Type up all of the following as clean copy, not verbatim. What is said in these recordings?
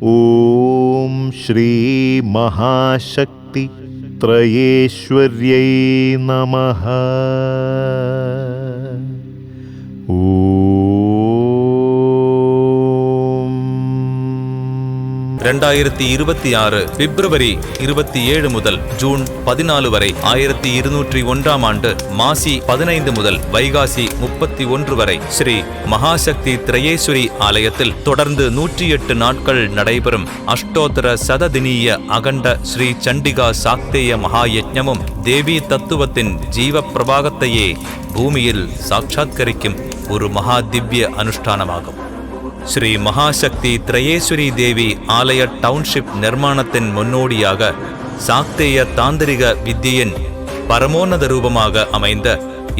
ஓம் ஸ்ரீ மகாசக்தி த்ரயேஸ்வர்யை நமஹ. ஓம் 2026 பிப்ரவரி 27 முதல் ஜூன் 14 வரை 1201 ஆண்டு மாசி 15 முதல் வைகாசி 31 வரை ஸ்ரீ மகாசக்தி திரயேஸ்வரி ஆலயத்தில் தொடர்ந்து 108 நாட்கள் நடைபெறும் அஷ்டோத்தர சததினீய அகண்ட ஸ்ரீ சண்டிகா சாக்தேய மகாயஜ்ஞமும் தேவி தத்துவத்தின் ஜீவ பிரபாகத்தையே பூமியில் சாட்சாத்கரிக்கும் ஒரு மகா திவ்ய அனுஷ்டானமாகும். ஸ்ரீ மகாசக்தி திரயேஸ்வரி தேவி ஆலய டவுன்ஷிப் நிர்மாணத்தின் முன்னோடியாக சாக்தேய தாந்திரிக வித்தியின் பரமோன்னத ரூபமாக அமைந்த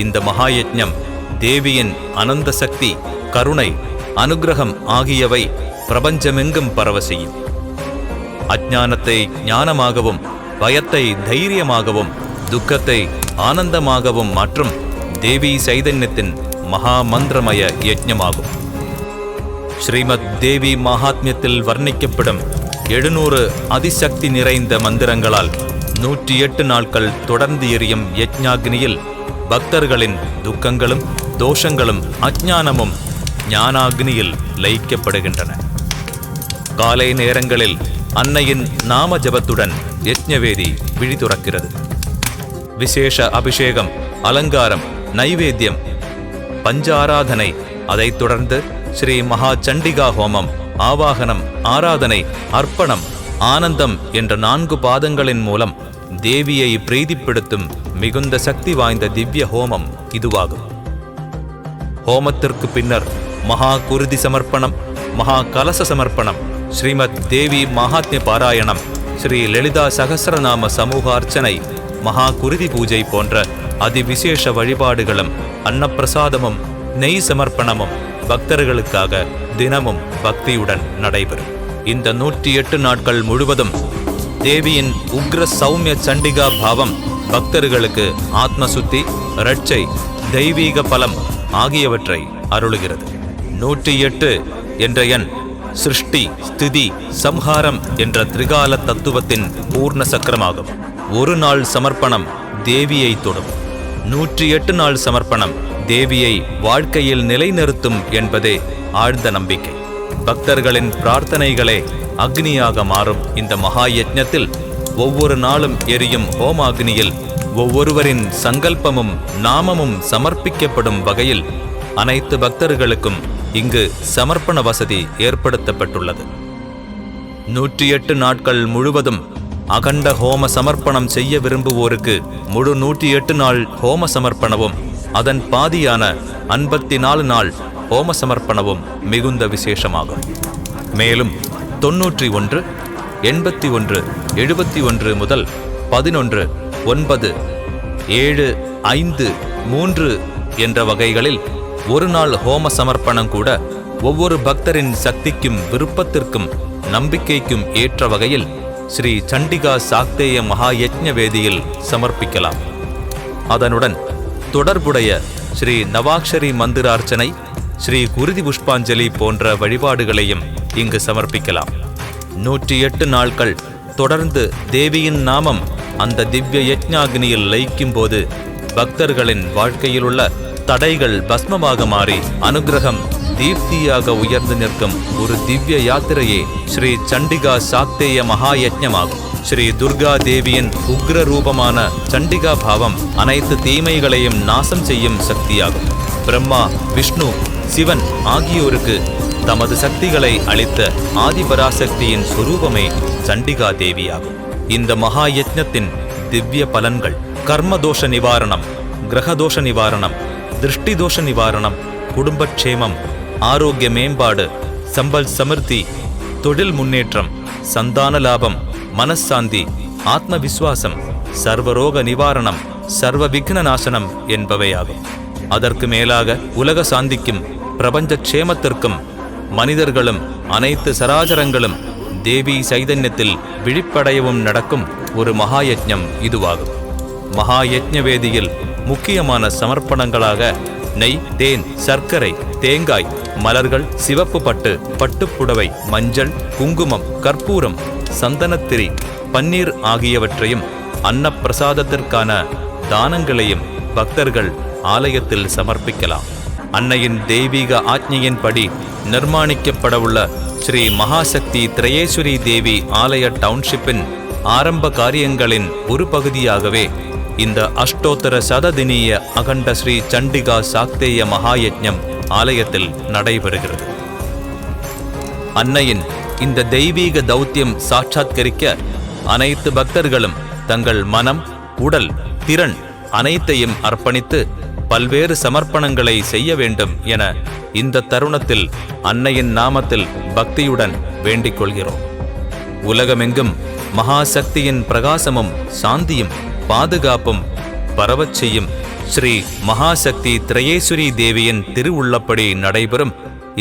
இந்த மகாயஜ்ஞம் தேவியின் அனந்த சக்தி, கருணை, அனுக்கிரகம் ஆகியவை பிரபஞ்சமெங்கும் பரவ செய்யும். அஞ்ஞானத்தை ஞானமாகவும், பயத்தை தைரியமாகவும், துக்கத்தை ஆனந்தமாகவும் மாற்றும் தேவி சைதன்யத்தின் மகா மந்திரமய யஜ்ஞமாகும். ஸ்ரீமத் தேவி மகாத்மியத்தில் வர்ணிக்கப்படும் 700 அதிசக்தி நிறைந்த மந்திரங்களால் 108 நாட்கள் தொடர்ந்து எரியும் யஜ்ஞாக்னியில் பக்தர்களின் துக்கங்களும் தோஷங்களும் அஞ்ஞானமும் ஞானாக்னியில் லயிக்கப்படுகின்றன. காலை நேரங்களில் அன்னையின் நாம ஜபத்துடன் யஜ்ஞவேதி விழி துறக்கிறது. விசேஷ அபிஷேகம், அலங்காரம், நைவேத்தியம், பஞ்ச ஆராதனை, அதைத் தொடர்ந்து ஸ்ரீ மகா சண்டிகா ஹோமம், ஆவாகனம், ஆராதனை, அர்ப்பணம், ஆனந்தம் என்ற 4 பாதங்களின் மூலம் தேவியை பிரீதிப்படுத்தும் மிகுந்த சக்தி வாய்ந்த திவ்ய ஹோமம் இதுவாகும். ஹோமத்திற்கு பின்னர் மகா குருதி சமர்ப்பணம், மகா கலச சமர்ப்பணம், ஸ்ரீமத் தேவி மகாத்மிய பாராயணம், ஸ்ரீ லலிதா சகஸ்ரநாம சமூக அர்ச்சனை, மகா குருதி பூஜை போன்ற அதிவிசேஷ வழிபாடுகளும் அன்னப்பிரசாதமும் நெய் சமர்ப்பணமும் பக்தர்களுக்காக தினமும் பக்தியுடன் நடைபெறும். இந்த 108 நாட்கள் முழுவதும் தேவியின் உக்ர சௌமிய சண்டிகா பாவம் பக்தர்களுக்கு ஆத்மசுத்தி, ரட்சை, தெய்வீக பலம் ஆகியவற்றை அருளுகிறது. 108 என்ற எண் சிருஷ்டி, ஸ்திதி, சம்ஹாரம் என்ற திரிகால தத்துவத்தின் பூர்ண சக்கரமாகும். ஒரு நாள் சமர்ப்பணம் தேவியை தொடும். 108 நாள் சமர்ப்பணம் தேவியை வாழ்க்கையில் நிலைநிறுத்தும் என்பதே ஆழ்ந்த நம்பிக்கை. பக்தர்களின் பிரார்த்தனைகளே அக்னியாக மாறும் இந்த மகா யஜ்ஞத்தில் ஒவ்வொரு நாளும் எரியும் ஹோமாக்னியில் ஒவ்வொருவரின் சங்கல்பமும் நாமமும் சமர்ப்பிக்கப்படும் வகையில் அனைத்து பக்தர்களுக்கும் இங்கு சமர்ப்பண வசதி ஏற்படுத்தப்பட்டுள்ளது. 108 நாட்கள் முழுவதும் அகண்ட ஹோம சமர்ப்பணம் செய்ய விரும்புவோருக்கு முழு 108 நாள் ஹோம சமர்ப்பணமும் அதன் பாதியான 54 நாள் ஹோம சமர்ப்பணமும் மிகுந்த விசேஷமாகும். மேலும் 91, 81, 71 முதல் 11, 9, 7, 5, 3 என்ற வகைகளில் ஒரு நாள் ஹோம சமர்ப்பணம் கூட ஒவ்வொரு பக்தரின் சக்திக்கும் விருப்பத்திற்கும் நம்பிக்கைக்கும் ஏற்ற வகையில் ஸ்ரீ சண்டிகா சாக்தேய மகா யஜ்ஞ வேதியில் சமர்ப்பிக்கலாம். அதனுடன் தொடர்புடைய ஸ்ரீ நவாக்ஷரி மந்திரார்ச்சனை, ஸ்ரீ குருதி புஷ்பாஞ்சலி போன்ற வழிபாடுகளையும் இங்கு சமர்ப்பிக்கலாம். 108 நாட்கள் தொடர்ந்து தேவியின் நாமம் அந்த திவ்ய யஜ்ஞாக்னியில் லயிக்கும் போது பக்தர்களின் வாழ்க்கையிலுள்ள தடைகள் பஸ்மமாக மாறி அனுக்கிரகம் தீப்தியாக உயர்ந்து நிற்கும் ஒரு திவ்ய யாத்திரையே ஸ்ரீ சண்டிகா சாக்தேய மகா யஜ்ஞமாகும். ஸ்ரீ துர்கா தேவியின் உக்ர ரூபமான சண்டிகா பாவம் அனைத்து தீமைகளையும் நாசம் செய்யும் சக்தியாகும். பிரம்மா, விஷ்ணு, சிவன் ஆகியோருக்கு தமது சக்திகளை அளித்த ஆதிபராசக்தியின் சொரூபமே சண்டிகா தேவியாகும். இந்த மகா யஜ்ஞத்தின் திவ்ய பலன்கள் கர்மதோஷ நிவாரணம், கிரகதோஷ நிவாரணம், திருஷ்டி தோஷ நிவாரணம், குடும்பக்ஷேமம், ஆரோக்கிய மேம்பாடு, சம்பல் சமிருத்தி, தொழில் முன்னேற்றம், சந்தான லாபம், மனசாந்தி, ஆத்ம விஸ்வாசம், சர்வரோக நிவாரணம், சர்வ விக்ன நாசனம் என்பவையாகும். அதற்கு மேலாக உலக சாந்திக்கும் பிரபஞ்ச க்ஷேமத்திற்கும் மனிதர்களும் அனைத்து சராசரங்களும் தேவி சைதன்யத்தில் விழிப்படையவும் நடக்கும் ஒரு மகாயஜ்ஞம் இதுவாகும். மகாயஜ்ஞ வேதியில் முக்கியமான சமர்ப்பணங்களாக நெய், தேன், சர்க்கரை, தேங்காய், மலர்கள், சிவப்பு பட்டு, பட்டுப்புடவை, மஞ்சள், குங்குமம், கற்பூரம், சந்தனத்திரி, பன்னீர் ஆகியவற்றையும் அன்னப்பிரசாதத்திற்கான தானங்களையும் பக்தர்கள் ஆலயத்தில் சமர்ப்பிக்கலாம். அன்னையின் தெய்வீக ஆజ్ఞையின்படி நிர்மாணிக்கப்படவுள்ள ஸ்ரீ மகாசக்தி திரையேஸ்வரி தேவி ஆலய டவுன்ஷிப்பின் ஆரம்ப காரியங்களின் ஒரு பகுதியாகவே இந்த அஷ்டோத்தர சததினிய அகண்ட ஸ்ரீ சண்டிகா சாக்தேய மகாயஜ்ஞம் ஆலயத்தில் நடைபெறுகிறது. அன்னையின் இந்த தெய்வீக தௌத்தியம் சாட்சாத்கரிக்க அனைத்து பக்தர்களும் தங்கள் மனம், உடல், திறன் அனைத்தையும் அர்ப்பணித்து பல்வேறு சமர்ப்பணங்களை செய்ய வேண்டும் என இந்த தருணத்தில் அன்னையின் நாமத்தில் பக்தியுடன் வேண்டிக் கொள்கிறோம். உலகமெங்கும் மகாசக்தியின் பிரகாசமும் சாந்தியும் பாதுகாப்பும் பரவச் செய்யும் ஸ்ரீ மகாசக்தி திரையேஸ்வரி தேவியின் திருவுள்ளப்படி நடைபெறும்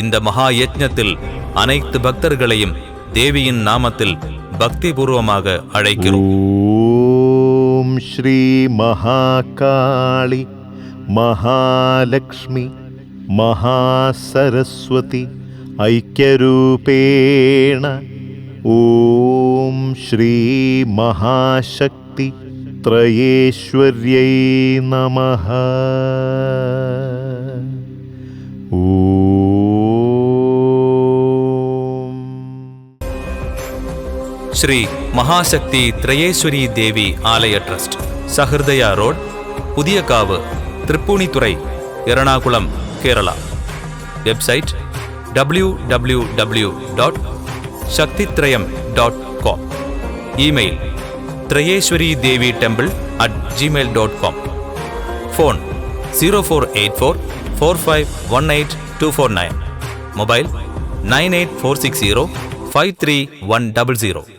இந்த மகா யஜ்ஞத்தில் அனைத்து பக்தர்களையும் தேவியின் நாமத்தில் பக்திபூர்வமாக அழைக்கிறோம். ஓம் ஸ்ரீ மகாகாளி மகாலக்ஷ்மி மகாசரஸ்வதி ஐக்கியரூபேண ஓம் ஸ்ரீ மகாசக்தி த்ரயேஸ்வர்யை நமஹ. ஸ்ரீ மகாசக்தி திரையேஸ்வரி தேவி ஆலய ட்ரஸ்ட், சஹிருதயா ரோட், புதிய Kavu, Thrippunithura, Ernakulam, Kerala. Website www.shaktitrayam.com. Email trayeshwaridevitemple@gmail.com. phone 0484 4518 249. mobile 98460 53100.